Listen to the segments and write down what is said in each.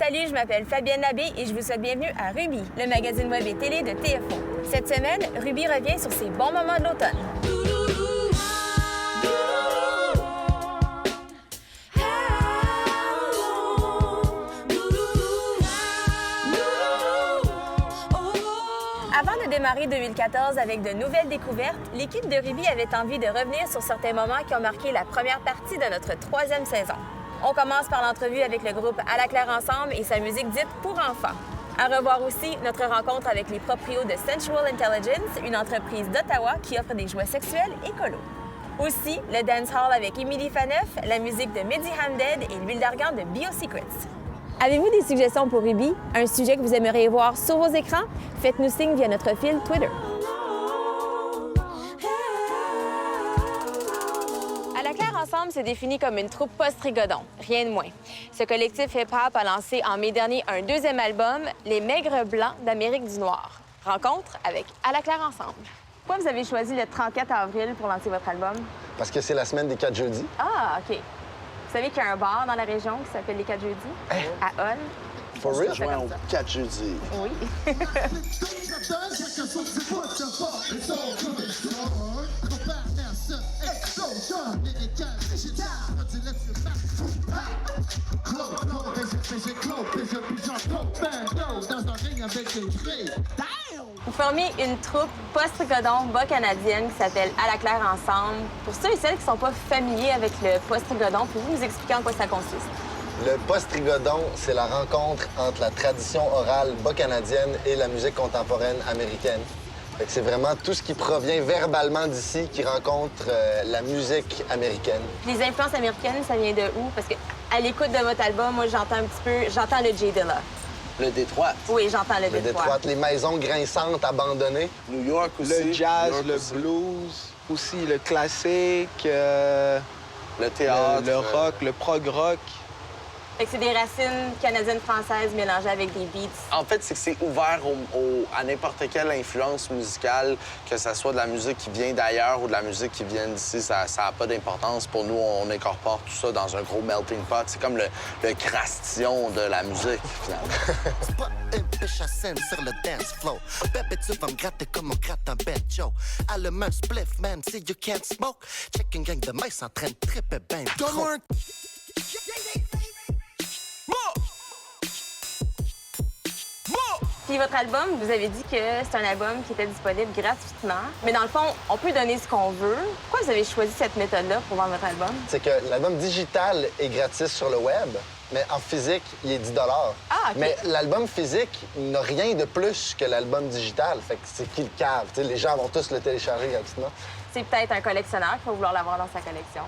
Salut, je m'appelle Fabienne Labbé et je vous souhaite bienvenue à Ruby, le magazine web et télé de TFO. Cette semaine, Ruby revient sur ses bons moments de l'automne. Avant de démarrer 2014 avec de nouvelles découvertes, l'équipe de Ruby avait envie de revenir sur certains moments qui ont marqué la première partie de notre troisième saison. On commence par l'entrevue avec le groupe À la Claire Ensemble et sa musique dite pour enfants. À revoir aussi notre rencontre avec les proprios de Sensual Intelligence, une entreprise d'Ottawa qui offre des jouets sexuels écolos. Aussi, le dancehall avec Émilie Faneuf, la musique de Mehdi Hamded et l'huile d'argan de BioSecrets. Avez-vous des suggestions pour Ruby? Un sujet que vous aimeriez voir sur vos écrans? Faites-nous signe via notre fil Twitter. À la Claire Ensemble se définit comme une troupe post-rigodon, rien de moins. Ce collectif hip-hop a lancé en mai dernier un deuxième album, Les Maigres Blancs d'Amérique du Noir. Rencontre avec À la Claire Ensemble. Pourquoi vous avez choisi le 34 avril pour lancer votre album? Parce que c'est la semaine des 4 jeudis. Ah, OK. Vous savez qu'il y a un bar dans la région qui s'appelle Les 4 jeudis, à Hall. For real? Joint au 4 jeudis. Oui. Vous formez une troupe post-rigodon bas canadienne qui s'appelle À la Claire Ensemble. Pour ceux et celles qui ne sont pas familiers avec le post-rigodon, pouvez-vous nous expliquer en quoi ça consiste? Le post-rigodon, c'est la rencontre entre la tradition orale bas canadienne et la musique contemporaine américaine. Fait que c'est vraiment tout ce qui provient verbalement d'ici qui rencontre la musique américaine. Les influences américaines, ça vient de où? Parce que à l'écoute de votre album, moi, j'entends un petit peu... J'entends le J Dilla. Le Détroit. Oui, j'entends le Le Détroit, les maisons grinçantes abandonnées. New York aussi. Le jazz, New York le aussi. blues, aussi le classique, Le théâtre. le rock, le prog rock. Fait que c'est des racines canadiennes-françaises mélangées avec des beats. En fait, c'est que c'est ouvert à n'importe quelle influence musicale, que ce soit de la musique qui vient d'ailleurs ou de la musique qui vient d'ici, ça n'a pas d'importance. Pour nous, on incorpore tout ça dans un gros melting pot. C'est comme le crastillon de la musique, finalement. C'est pas une biche à scène sur le dance floor. Bébé, tu vas me gratter comme on gratte un bad Joe. Allume un spliff, man, si you can't smoke. Check une gang de mice en train de tripper ben trop. Puis votre album, vous avez dit que c'est un album qui était disponible gratuitement. Mais dans le fond, on peut donner ce qu'on veut. Pourquoi vous avez choisi cette méthode-là pour vendre votre album? C'est que l'album digital est gratis sur le web, mais en physique, il est 10 Ah, OK. Mais l'album physique n'a rien de plus que l'album digital. Fait que c'est qui le cave? T'sais, les gens vont tous le télécharger gratuitement. C'est peut-être un collectionneur qui va vouloir l'avoir dans sa collection.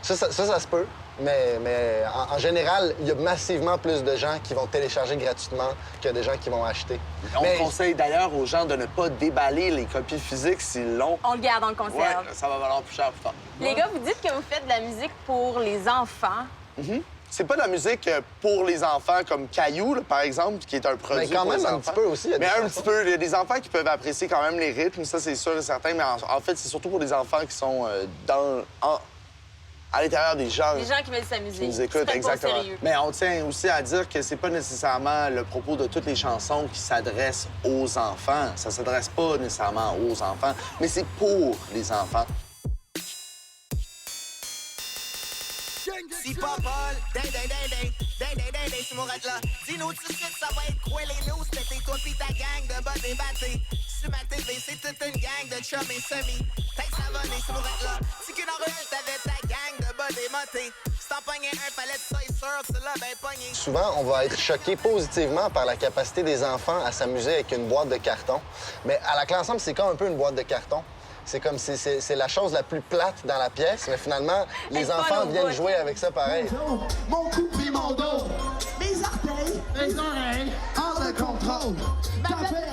Ça se peut, mais en général, il y a massivement plus de gens qui vont télécharger gratuitement que de gens qui vont acheter. On Mais conseille d'ailleurs aux gens de ne pas déballer les copies physiques s'ils l'ont. On le garde, on le conserve. Ouais, ça va valoir plus cher plus tard. Les gars, vous dites que vous faites de la musique pour les enfants. C'est pas de la musique pour les enfants comme Caillou, là, par exemple, qui est un produit Mais quand pour même, les un enfants. petit peu aussi, il y a des Mais un chansons. petit peu. Il y a des enfants qui peuvent apprécier quand même les rythmes, ça, c'est sûr et certain. Mais en fait, c'est surtout pour des enfants qui sont à l'intérieur des gens. Les gens qui veulent s'amuser. Qui nous C'est écoutent, pas exactement. sérieux. Mais on tient aussi à dire que c'est pas nécessairement le propos de toutes les chansons qui s'adressent aux enfants. Ça s'adresse pas nécessairement aux enfants, mais c'est pour les enfants. Si pas Paul, c'est mon là. Dis-nous tout de suite, ça va être quoi les news? C'était toi pis ta gang de bas débattés. Sur ma TV, c'est toute une gang de chum et semi. T'es savonné, c'est mon là. Si qu'une heure t'avais ta gang de bas démotés. Si t'en pognais un, fallait de ça et sûr, tu l'as ben pogné. souvent, on va être choqué positivement par la capacité des enfants à s'amuser avec une boîte de carton. Mais à la Claire Ensemble, c'est comme un peu une boîte de carton. C'est comme si c'est la chose la plus plate dans la pièce, mais finalement, les Elle enfants vole au viennent bout. jouer avec ça pareil. Mon cou pis mon dos, mes orteils, mes oreilles, hors de contrôle.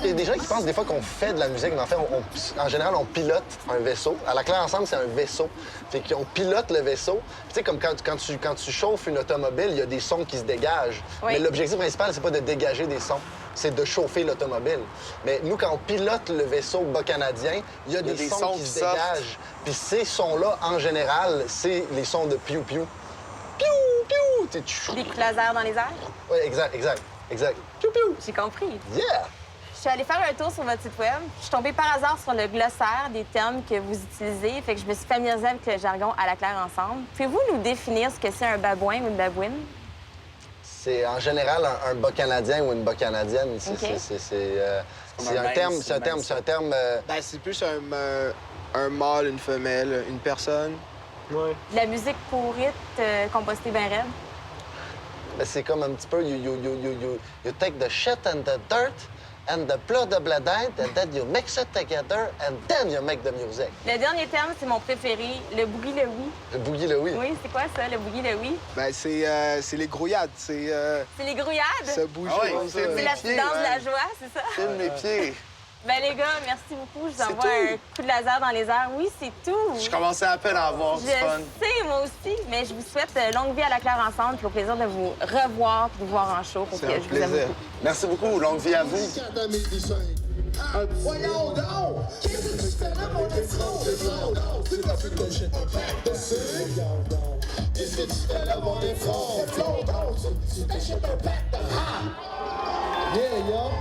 Il y a des gens qui pensent des fois qu'on fait de la musique, mais en fait, en général, on pilote un vaisseau. À la Claire Ensemble, c'est un vaisseau. Fait qu'on pilote le vaisseau. Tu sais, comme quand tu chauffes une automobile, il y a des sons qui se dégagent. Oui. Mais l'objectif principal, c'est pas de dégager des sons, c'est de chauffer l'automobile. Mais nous, quand on pilote le vaisseau bas canadien, il y a des sons qui se sortent. dégagent. Puis ces sons-là, en général, c'est les sons de piou-piou. Piou, piou, t'es tchou. Des coups de laser dans les airs? Oui, exact. Piou, piou. J'ai compris. Yeah! Je suis allée faire un tour sur votre site web. Je suis tombée par hasard sur le glossaire des termes que vous utilisez, fait que je me suis familiarisée avec le jargon à la claire ensemble. Pouvez-vous nous définir ce que c'est un babouin ou une babouine? C'est en général un bas canadien ou une bas canadienne. C'est un terme. Ben, c'est plus un mâle, une femelle, une personne. Ouais. De la musique pourrite, compostée bien raide. Ben, c'est comme un petit peu you take the shit and the dirt and the blood of bladite and then you mix it together and then you make the music. Le dernier terme, c'est mon préféré, le boogie le oui. Le boogie le oui. Oui, c'est quoi ça, le boogie le oui? Ben, c'est les grouillades. C'est les grouillades? se bouger Ah ouais, comme ça. C'est la petite danse de la joie, c'est ça? Filme mes pieds. Ben les gars, merci beaucoup. Je vous C'est envoie tout. un coup de laser dans les airs. Oui, c'est tout. Je commençais à peine à avoir Je du fun. sais, moi aussi, mais je vous souhaite longue vie à la claire ensemble, puis au plaisir de vous revoir et de vous voir en show, parce C'est que un je vous aime plaisir. beaucoup. Merci beaucoup. Longue vie à vous. Voyons donc! Qu'est-ce que tu fais là, mon effron? C'est pas fait que j'ai un pack de cig. Qu'est-ce que tu fais là, mon effron? Tu t'achètes un pack de ha! Yeah, yo!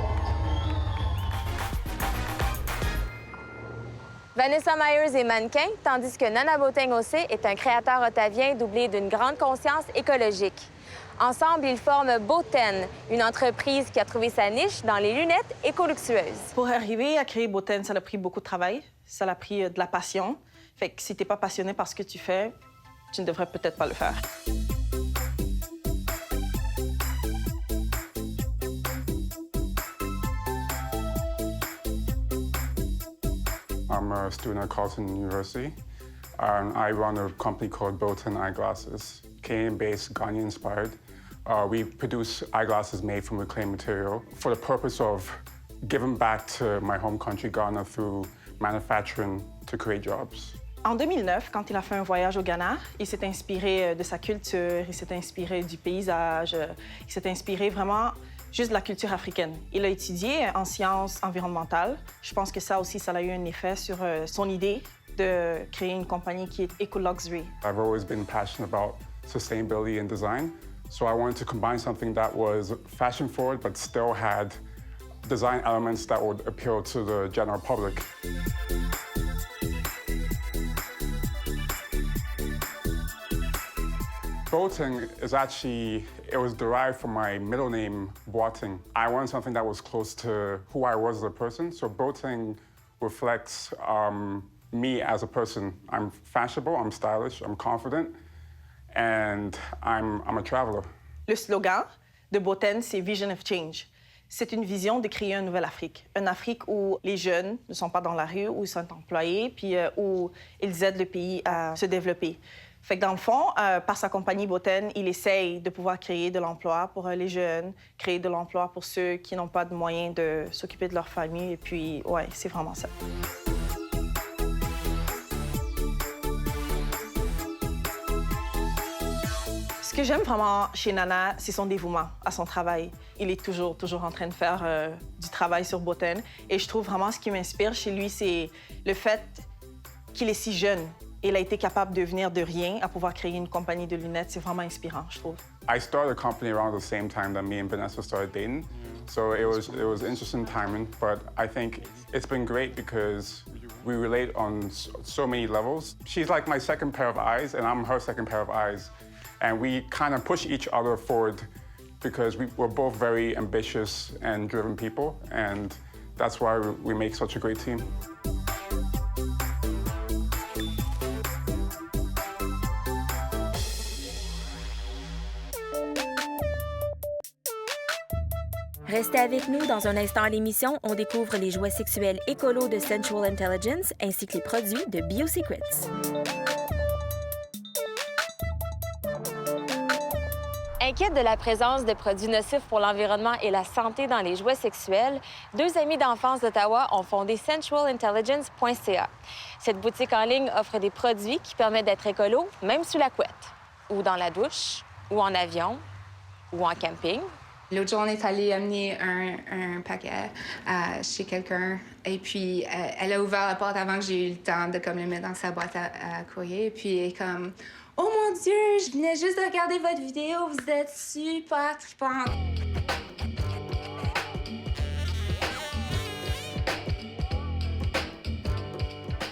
Vanessa Myers est mannequin, tandis que Nana Boateng-Océ est un créateur ottavien doublé d'une grande conscience écologique. Ensemble, ils forment Boten, une entreprise qui a trouvé sa niche dans les lunettes écoluxueuses. Pour arriver à créer Boten, ça a pris beaucoup de travail, ça a pris de la passion. Fait que si t'es pas passionné par ce que tu fais, tu ne devrais peut-être pas le faire. I'm a student at Carleton University. I run a company called Boten Eyeglasses, Canadian-based, Ghanaian-inspired. We produce eyeglasses made from reclaimed material for the purpose of giving back to my home country, Ghana, through manufacturing to create jobs. En 2009, quand il a fait un voyage au Ghana, il s'est inspiré de sa culture, il s'est inspiré du paysage, il s'est inspiré vraiment juste de la culture africaine. Il a étudié en sciences environnementales. Je pense que ça aussi, ça a eu un effet sur son idée de créer une compagnie qui est Eco-Luxury. I've always been passionate about sustainability and design, so I wanted to combine something that was fashion-forward but still had design elements that would appeal to the general public. Boateng is actually, it was derived from my middle name, Boateng. I wanted something that was close to who I was as a person, so Boateng reflects me as a person. I'm fashionable, I'm stylish, I'm confident, and I'm a traveler. Le slogan de Boten, c'est Vision of Change. C'est une vision de créer une nouvelle Afrique. Une Afrique où les jeunes ne sont pas dans la rue, où ils sont employés, puis où ils aident le pays à se développer. Fait que dans le fond, par sa compagnie Boten, il essaye de pouvoir créer de l'emploi pour les jeunes, créer de l'emploi pour ceux qui n'ont pas de moyens de s'occuper de leur famille. Et puis, ouais, c'est vraiment ça. Ce que j'aime vraiment chez Nana, c'est son dévouement à son travail. Il est toujours en train de faire du travail sur Boten. Et je trouve vraiment ce qui m'inspire chez lui, c'est le fait qu'il est si jeune. Il a été capable de venir de rien à pouvoir créer une compagnie de lunettes. C'est vraiment inspirant, je trouve. I started a company around the same time that me and Vanessa started dating. So it was interesting timing, but I think it's been great because we relate on so many levels. She's like my second pair of eyes, and I'm her second pair of eyes. And we kind of push each other forward because we're both very ambitious and driven people, and that's why we make such a great team. Restez avec nous dans un instant à l'émission, on découvre les jouets sexuels écolos de Sensual Intelligence ainsi que les produits de BioSecrets. Inquiète de la présence de produits nocifs pour l'environnement et la santé dans les jouets sexuels, deux amis d'enfance d'Ottawa ont fondé sensualintelligence.ca. Cette boutique en ligne offre des produits qui permettent d'être écolos, même sous la couette, ou dans la douche, ou en avion, ou en camping. L'autre jour, on est allé amener un paquet chez quelqu'un. Et puis, elle a ouvert la porte avant que j'ai eu le temps de le mettre dans sa boîte à courrier. Et puis, elle est comme, Oh mon Dieu, je venais juste de regarder votre vidéo, vous êtes super trippante.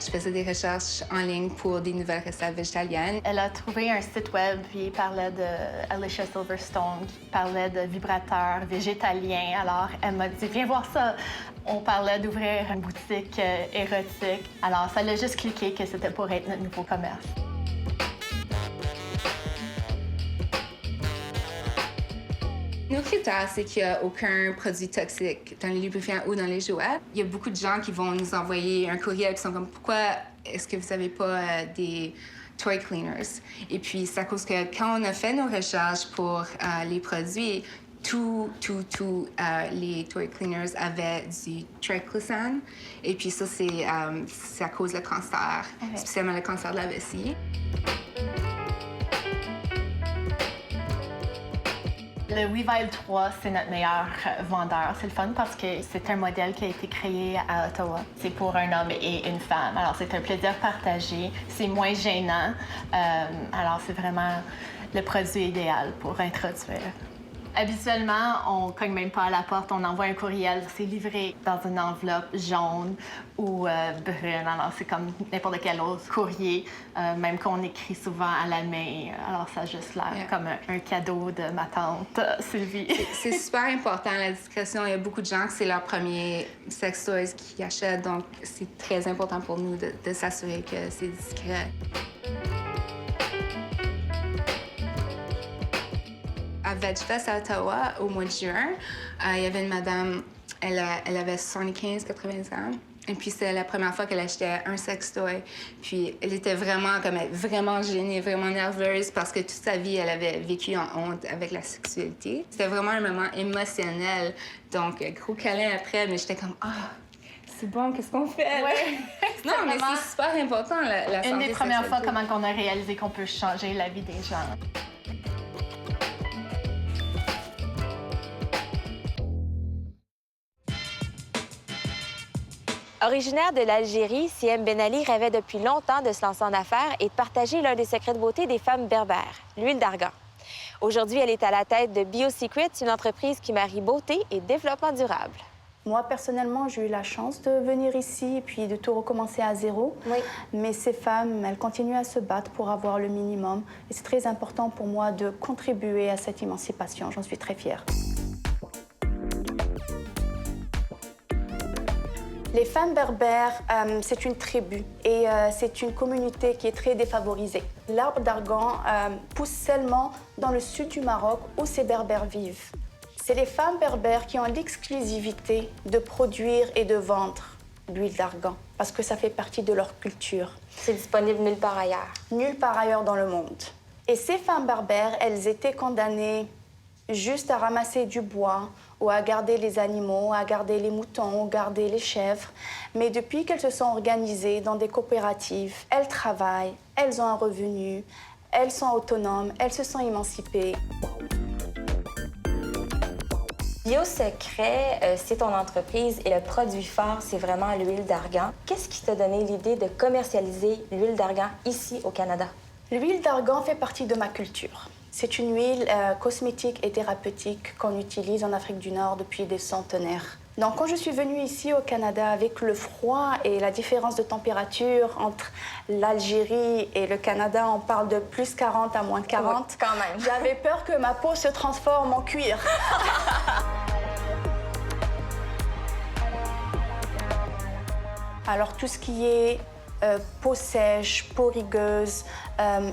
Je faisais des recherches en ligne pour des nouvelles recettes végétaliennes. Elle a trouvé un site web, puis il parlait de Alicia Silverstone, qui parlait de vibrateurs végétaliens. Alors, elle m'a dit, viens voir ça. On parlait d'ouvrir une boutique érotique. Alors, ça l'a juste cliqué que c'était pour être notre nouveau commerce. Nos critères, c'est qu'il n'y a aucun produit toxique dans les lubrifiants ou dans les jouets. Il y a beaucoup de gens qui vont nous envoyer un courriel qui sont comme « Pourquoi est-ce que vous n'avez pas des toy cleaners? » Et puis, c'est à cause que quand on a fait nos recherches pour les produits, tous les toy cleaners avaient du triclosan. Et puis ça, c'est à cause du cancer, spécialement le cancer de la vessie. Le Revive 3, c'est notre meilleur vendeur. C'est le fun parce que c'est un modèle qui a été créé à Ottawa. C'est pour un homme et une femme. Alors, c'est un plaisir partagé. C'est moins gênant. Alors, c'est vraiment le produit idéal pour introduire. Habituellement, on cogne même pas à la porte, on envoie un courriel, c'est livré dans une enveloppe jaune ou brune. Alors, c'est comme n'importe quel autre courrier, même qu'on écrit souvent à la main. Alors, ça a juste l'air comme un cadeau de ma tante Sylvie. C'est super important, la discrétion. Il y a beaucoup de gens que c'est leur premier sex toys qu'ils achètent, donc c'est très important pour nous de s'assurer que c'est discret. À VegFest à Ottawa, au mois de juin, il y avait une madame, elle avait 75-80 ans. Et puis, c'était la première fois qu'elle achetait un sextoy. Puis, elle était vraiment gênée, vraiment nerveuse parce que toute sa vie, elle avait vécu en honte avec la sexualité. C'était vraiment un moment émotionnel. Donc, gros câlin après, mais j'étais comme « Ah, c'est bon, qu'est-ce qu'on fait? » Ouais. Non, mais c'est super important, la santé. Une des premières fois comment on a réalisé qu'on peut changer la vie des gens. Originaire de l'Algérie, Siem Ben Ali rêvait depuis longtemps de se lancer en affaires et de partager l'un des secrets de beauté des femmes berbères, l'huile d'argan. Aujourd'hui, elle est à la tête de BioSecret, une entreprise qui marie beauté et développement durable. Moi, personnellement, j'ai eu la chance de venir ici et puis de tout recommencer à zéro. Oui. Mais ces femmes, elles continuent à se battre pour avoir le minimum. Et c'est très important pour moi de contribuer à cette émancipation. J'en suis très fière. Les femmes berbères, c'est une tribu et c'est une communauté qui est très défavorisée. L'arbre d'argan pousse seulement dans le sud du Maroc où ces berbères vivent. C'est les femmes berbères qui ont l'exclusivité de produire et de vendre l'huile d'argan parce que ça fait partie de leur culture. C'est disponible nulle part ailleurs. Nulle part ailleurs dans le monde. Et ces femmes berbères, elles étaient condamnées juste à ramasser du bois ou à garder les animaux, à garder les moutons, ou garder les chèvres. Mais depuis qu'elles se sont organisées dans des coopératives, elles travaillent, elles ont un revenu, elles sont autonomes, elles se sont émancipées. BioSecret, c'est ton entreprise et le produit phare, c'est vraiment l'huile d'argan. Qu'est-ce qui t'a donné l'idée de commercialiser l'huile d'argan ici au Canada? L'huile d'argan fait partie de ma culture. C'est une huile cosmétique et thérapeutique qu'on utilise en Afrique du Nord depuis des centenaires. Donc, quand je suis venue ici au Canada avec le froid et la différence de température entre l'Algérie et le Canada, on parle de plus 40 à moins 40. Oui, quand même. J'avais peur que ma peau se transforme en cuir. Alors, tout ce qui est peau sèche, peau rigueuse,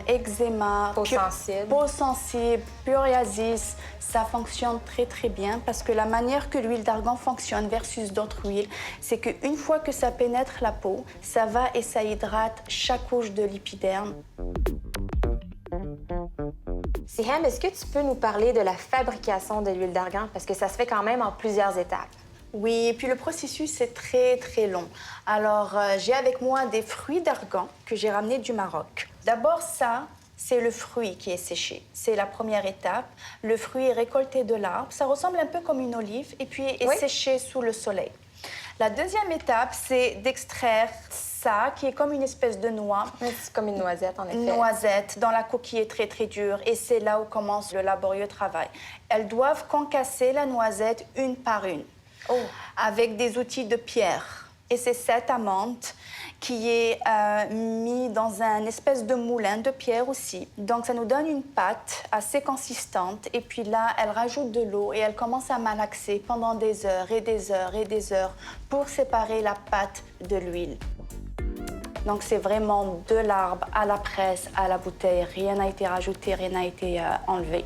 eczéma, peau sensible, psoriasis, ça fonctionne très très bien parce que la manière que l'huile d'argan fonctionne versus d'autres huiles, c'est qu'une fois que ça pénètre la peau, ça va et ça hydrate chaque couche de l'épiderme. Siem, est-ce que tu peux nous parler de la fabrication de l'huile d'argan parce que ça se fait quand même en plusieurs étapes? Oui, et puis le processus est très, très long. Alors, j'ai avec moi des fruits d'argan que j'ai ramenés du Maroc. D'abord, ça, c'est le fruit qui est séché. C'est la première étape. Le fruit est récolté de l'arbre. Ça ressemble un peu comme une olive et puis est séché sous le soleil. La deuxième étape, c'est d'extraire ça, qui est comme une espèce de noix. C'est comme une noisette, en effet. Une noisette dont la coquille est très, très dure. Et c'est là où commence le laborieux travail. Elles doivent concasser la noisette une par une, avec des outils de pierre. Et c'est cette amande qui est mis dans un espèce de moulin de pierre aussi. Donc, ça nous donne une pâte assez consistante. Et puis là, elle rajoute de l'eau et elle commence à malaxer pendant des heures et des heures et des heures pour séparer la pâte de l'huile. Donc, c'est vraiment de l'arbre à la presse, à la bouteille. Rien n'a été rajouté, rien n'a été enlevé.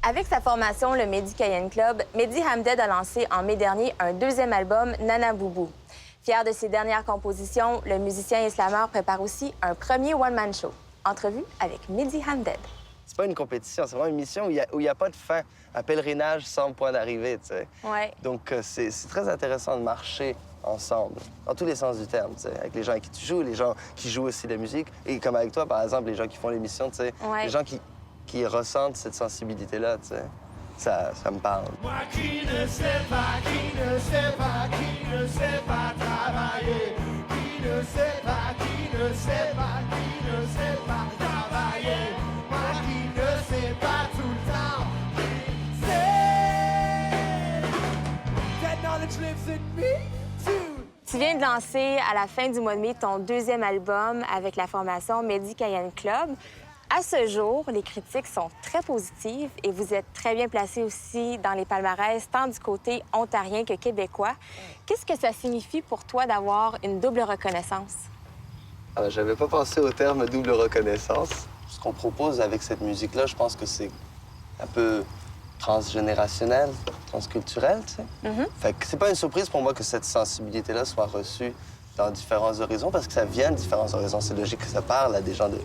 Avec sa formation, le Mehdi Cayenne Club, Mehdi Hamded a lancé en mai dernier un deuxième album, Nana Boubou. Fier de ses dernières compositions, le musicien et slameur prépare aussi un premier one-man show. Entrevue avec Mehdi Hamded. C'est pas une compétition, c'est vraiment une mission où il n'y a pas de fin. Un pèlerinage sans point d'arrivée, tu sais. Ouais. Donc, c'est très intéressant de marcher ensemble, dans tous les sens du terme, tu sais, avec les gens avec qui tu joues, les gens qui jouent aussi de la musique. Et comme avec toi, par exemple, les gens qui font l'émission, tu sais, ouais. Les gens qui ressentent cette sensibilité-là, tu sais. Ça me parle. Moi qui ne sais pas, qui ne sais pas, qui ne sait pas travailler, qui ne sait pas, qui ne sait pas, qui ne sait pas travailler, moi qui ne sais pas tout le temps, qui sait. That knowledge lives in me too. Tu viens de lancer à la fin du mois de mai ton deuxième album avec la formation Mehdi Cayenne Club. À ce jour, les critiques sont très positives et vous êtes très bien placé aussi dans les palmarès, tant du côté ontarien que québécois. Qu'est-ce que ça signifie pour toi d'avoir une double reconnaissance? J'avais pas pensé au terme double reconnaissance. Ce qu'on propose avec cette musique-là, je pense que c'est un peu transgénérationnel, transculturel, tu sais. Fait que c'est pas une surprise pour moi que cette sensibilité-là soit reçue dans différents horizons, parce que ça vient de différents horizons. C'est logique que ça parle à des gens de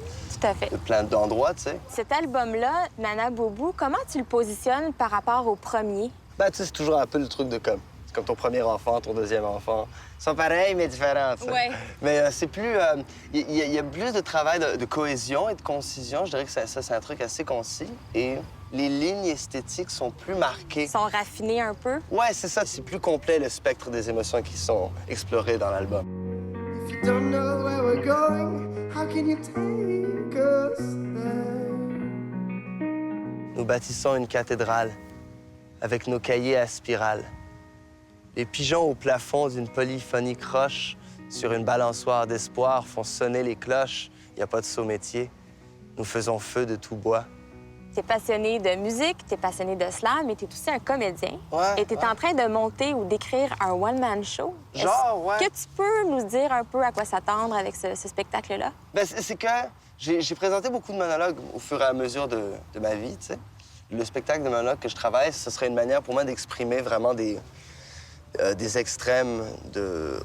plein d'endroits, tu sais. Cet album-là, Nana Boubou, comment tu le positionnes par rapport au premier? Ben, tu sais, c'est toujours un peu le truc de comme ton premier enfant, ton deuxième enfant. Ils sont pareils, mais différents, tu sais. Ouais. Mais c'est plus... Il y a plus de travail de cohésion et de concision. Je dirais que ça c'est un truc assez concis. Et les lignes esthétiques sont plus marquées. Ils sont raffinés un peu? Ouais, c'est ça. C'est plus complet, le spectre des émotions qui sont explorées dans l'album. If you don't know where we're going, how can you take us there? Nous bâtissons une cathédrale avec nos cahiers à spirale. Les pigeons au plafond d'une polyphonie croche sur une balançoire d'espoir font sonner les cloches. Il n'y a pas de saut-métier. Nous faisons feu de tout bois. T'es passionné de musique, t'es passionné de slam, mais t'es aussi un comédien. Ouais, et t'es en train de monter ou d'écrire un one-man show. Genre, ouais. Est-ce que tu peux nous dire un peu à quoi s'attendre avec ce spectacle-là? Ben, c'est que j'ai présenté beaucoup de monologues au fur et à mesure de ma vie, tu sais. Le spectacle de monologue que je travaille, ce serait une manière pour moi d'exprimer vraiment des extrêmes,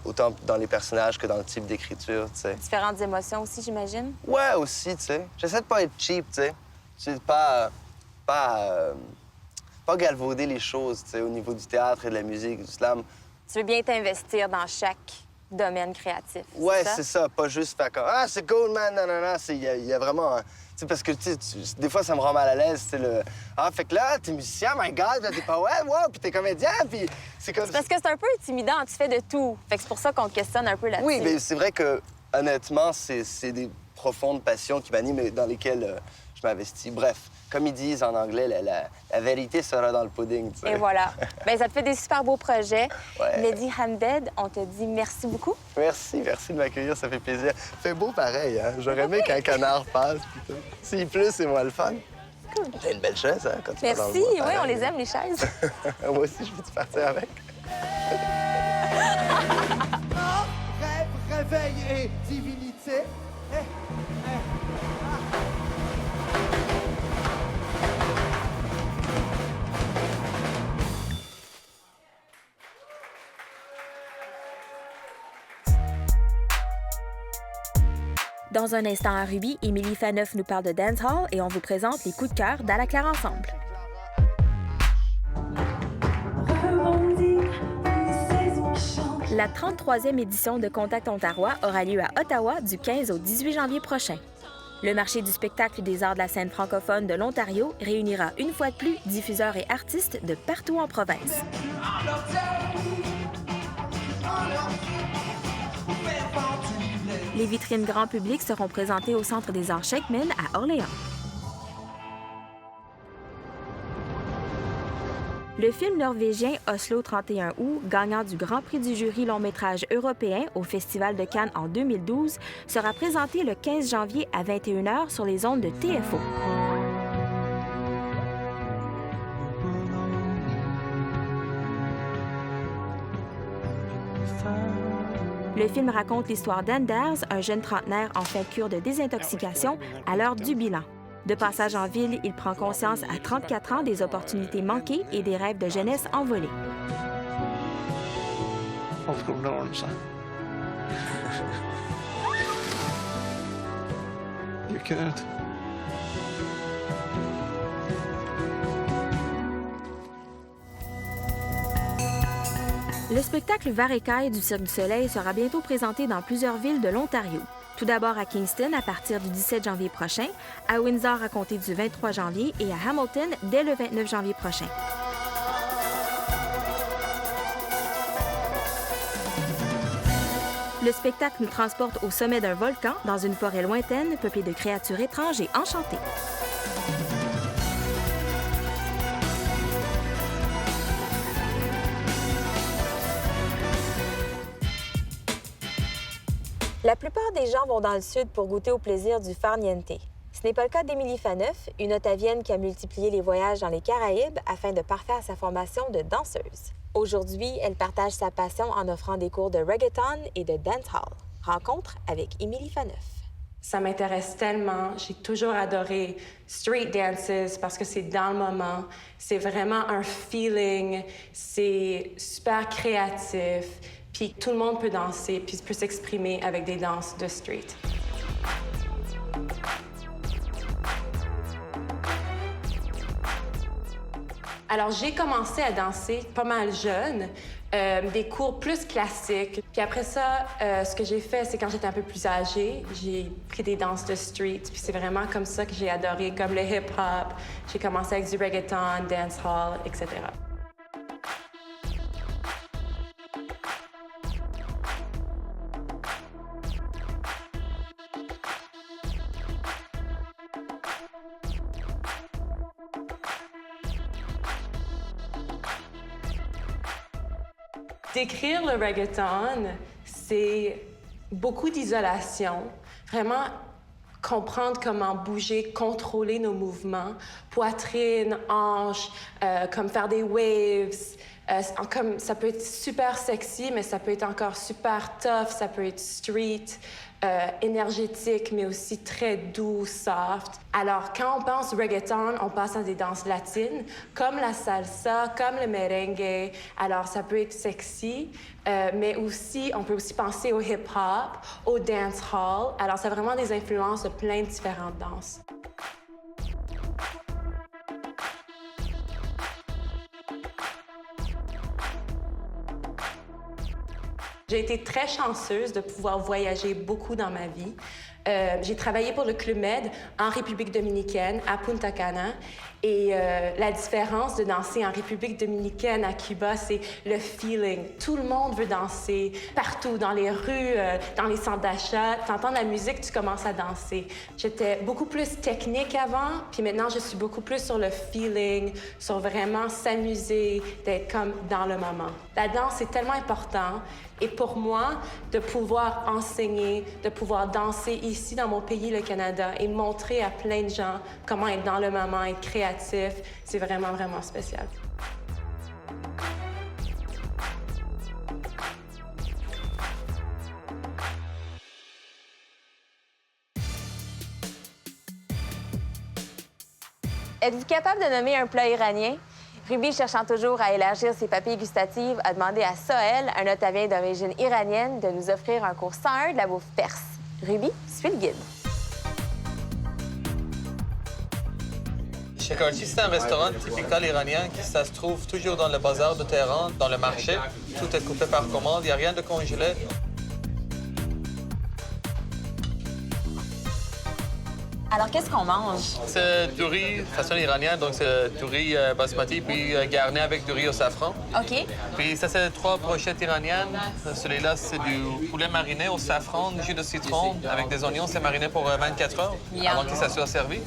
autant dans les personnages que dans le type d'écriture, tu sais. Différentes émotions aussi, j'imagine? Ouais, aussi, tu sais. J'essaie de pas être cheap, tu sais. C'est pas galvauder les choses, tu sais, au niveau du théâtre et de la musique, du slam. Tu veux bien t'investir dans chaque domaine créatif, ouais, c'est ça. Pas juste faire comme « Ah, c'est cool, man, non, non, non. » Il y a vraiment... Tu sais, parce que, des fois, ça me rend mal à l'aise, c'est le... Ah, fait que là, t'es musicien, my God, là, t'es pas ouais, wow, puis t'es comédien, puis c'est comme... C'est parce que c'est un peu intimidant, tu fais de tout. Fait que c'est pour ça qu'on te questionne un peu là-dessus. Oui, mais c'est vrai que, honnêtement, c'est des profondes passions qui m'animent et dans lesquelles je m'investis. Bref, comme ils disent en anglais, la vérité sera dans le pudding, tu sais. Et voilà. Bien, ça te fait des super beaux projets. Ouais. Mehdi Hamded, on te dit merci beaucoup. Merci de m'accueillir, ça fait plaisir. Fait beau pareil, hein? J'aurais aimé qu'un canard passe, putain. S'il pleut, c'est moins le fun. Cool. T'as une belle chaise, hein, quand tu vas dans le Merci, bois, oui, pareil. on les aime, les chaises. Moi aussi, je veux-tu partir avec? Rêve, réveil et divinité. Dans un instant à Ruby, Émilie Faneuf nous parle de dancehall et on vous présente les coups de cœur d'À la Claire Ensemble. La 33e édition de Contact Ontarois aura lieu à Ottawa du 15 au 18 janvier prochain. Le marché du spectacle des arts de la scène francophone de l'Ontario réunira une fois de plus diffuseurs et artistes de partout en province. Les vitrines grand public seront présentées au Centre des arts Sheikman à Orléans. Le film norvégien Oslo 31 août, gagnant du Grand Prix du jury long-métrage européen au Festival de Cannes en 2012, sera présenté le 15 janvier à 21h sur les ondes de TFO. Le film raconte l'histoire d'Anders, un jeune trentenaire en fin de cure de désintoxication à l'heure du bilan. De passage en ville, il prend conscience à 34 ans des opportunités manquées et des rêves de jeunesse envolés. Le spectacle Varekai du Cirque du Soleil sera bientôt présenté dans plusieurs villes de l'Ontario. Tout d'abord à Kingston à partir du 17 janvier prochain, à Windsor à compter du 23 janvier et à Hamilton dès le 29 janvier prochain. Le spectacle nous transporte au sommet d'un volcan dans une forêt lointaine peuplée de créatures étranges et enchantées. La plupart des gens vont dans le sud pour goûter au plaisir du farniente. Ce n'est pas le cas d'Émilie Faneuf, une Ottavienne qui a multiplié les voyages dans les Caraïbes afin de parfaire sa formation de danseuse. Aujourd'hui, elle partage sa passion en offrant des cours de reggaeton et de dancehall. Rencontre avec Émilie Faneuf. Ça m'intéresse tellement. J'ai toujours adoré street dances parce que c'est dans le moment. C'est vraiment un feeling. C'est super créatif. Puis tout le monde peut danser, puis peut s'exprimer avec des danses de street. Alors, j'ai commencé à danser pas mal jeune, des cours plus classiques. Puis après ça, ce que j'ai fait, c'est quand j'étais un peu plus âgée, j'ai pris des danses de street. Puis c'est vraiment comme ça que j'ai adoré, comme le hip-hop. J'ai commencé avec du reggaeton, dancehall, etc. Décrire le reggaeton, c'est beaucoup d'isolation, vraiment comprendre comment bouger, contrôler nos mouvements, poitrine, hanche, comme faire des waves. Comme, ça peut être super sexy, mais ça peut être encore super tough, ça peut être street, énergétique, mais aussi très doux, soft. Alors, quand on pense reggaeton, on pense à des danses latines, comme la salsa, comme le merengue. Alors, ça peut être sexy, mais aussi, on peut aussi penser au hip-hop, au dancehall. Alors, ça a vraiment des influences de plein de différentes danses. J'ai été très chanceuse de pouvoir voyager beaucoup dans ma vie. J'ai travaillé pour le Club Med en République dominicaine, à Punta Cana. Et la différence de danser en République dominicaine à Cuba, c'est le feeling. Tout le monde veut danser, partout, dans les rues, dans les centres d'achat. Tu entends la musique, tu commences à danser. J'étais beaucoup plus technique avant, puis maintenant, je suis beaucoup plus sur le feeling, sur vraiment s'amuser, d'être comme dans le moment. La danse, c'est tellement important. Et pour moi, de pouvoir enseigner, de pouvoir danser ici dans mon pays, le Canada, et montrer à plein de gens comment être dans le moment, être créatif, c'est vraiment, vraiment spécial. Êtes-vous capable de nommer un plat iranien? Ruby, cherchant toujours à élargir ses papilles gustatives, a demandé à Sohel, un Ottavien d'origine iranienne, de nous offrir un cours 101 de la bouffe perse. Ruby, suis le guide. Shekarchi, c'est un restaurant typical iranien qui ça se trouve toujours dans le bazar de Téhéran, dans le marché. Tout est coupé par commande, il n'y a rien de congelé. Alors, qu'est-ce qu'on mange? C'est du riz façon iranienne, donc c'est du riz basmati, puis garni avec du riz au safran. OK. Puis ça, c'est 3 brochettes iraniennes. Celui-là, c'est du poulet mariné au safran, du jus de citron avec des oignons. C'est mariné pour 24 heures avant qu'il soit servi.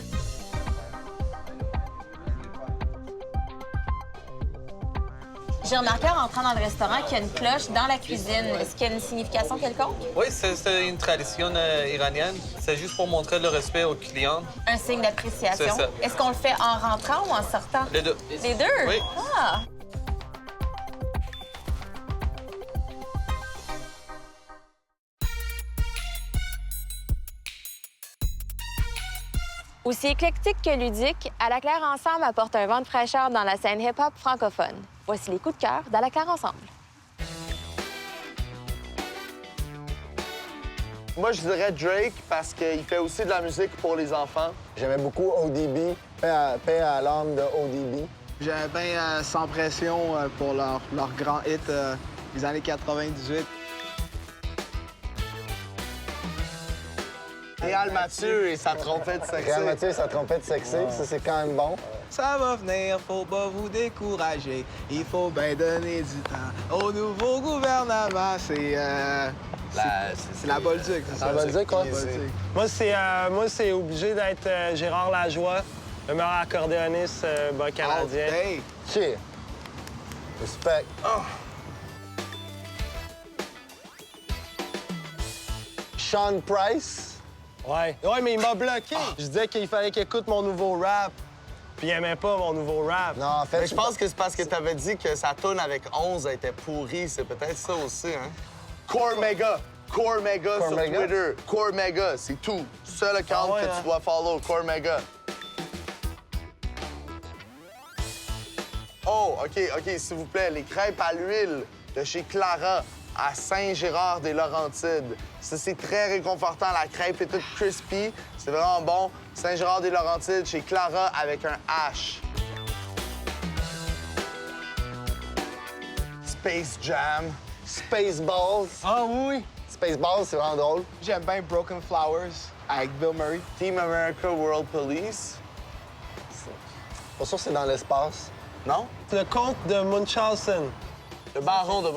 J'ai remarqué en entrant dans le restaurant qu'il y a une cloche dans la cuisine. Est-ce qu'il y a une signification quelconque? Oui, c'est une tradition iranienne. C'est juste pour montrer le respect aux clients. Un signe d'appréciation. C'est ça. Est-ce qu'on le fait en rentrant ou en sortant? Les deux. Les deux? Oui. Ah! Aussi éclectique que ludique, À la Claire Ensemble apporte un vent de fraîcheur dans la scène hip-hop francophone. Voici les coups de cœur d'À la Claire Ensemble. Moi, je dirais Drake parce qu'il fait aussi de la musique pour les enfants. J'aimais beaucoup ODB, paix à l'âme de ODB. J'aimais bien Sans Pression pour leur grand hit des années 98. Réal Mathieu et sa trompette sexy. Réal Mathieu et sa trompette sexy, ça c'est quand même bon. Ça va venir, faut pas vous décourager. Il faut bien donner du temps au nouveau gouvernement. C'est la Bolduc, c'est ça? La Bolduc, quoi? Moi, c'est obligé d'être Gérard Lajoie, le meilleur accordéoniste bas canadien. Hey! Cheer! Respect. Oh. Sean Price. Ouais, mais il m'a bloqué. Je disais qu'il fallait qu'il écoute mon nouveau rap. Puis il aimait pas mon nouveau rap. Non, en fait, mais je pense que c'est parce que t'avais dit que sa tourne avec 11 était pourrie. C'est peut-être ça aussi, hein? Core Mega sur Twitter. Core Mega, c'est tout. Seul account que tu dois follow, Core Mega. Oh, OK, s'il vous plaît, les crêpes à l'huile de chez Clara à Saint-Gérard-des-Laurentides. Ça, c'est très réconfortant. La crêpe est toute crispy. C'est vraiment bon. Saint-Gérard-des-Laurentides chez Clara avec un H. Space Jam. Spaceballs. Ah oui! Spaceballs, c'est vraiment drôle. J'aime bien Broken Flowers avec Bill Murray. Team America World Police. Pas sûr que c'est dans l'espace. Non? Le comte de Munchausen. Le baron de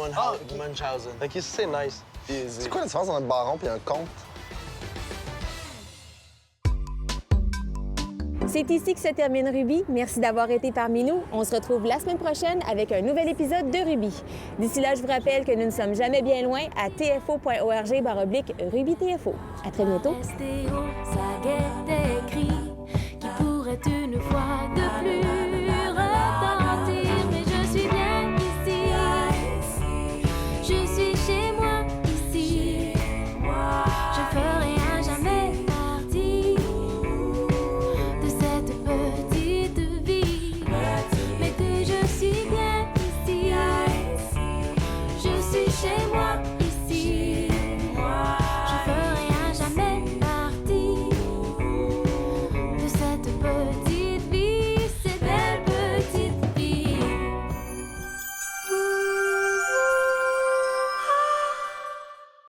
Munchausen. OK, c'est nice. C'est quoi la différence entre un baron et un comte? C'est ici que se termine Ruby. Merci d'avoir été parmi nous. On se retrouve la semaine prochaine avec un nouvel épisode de Ruby. D'ici là, je vous rappelle que nous ne sommes jamais bien loin à tfo.org/RubyTFO. À très bientôt. Qui pourrait une fois de plus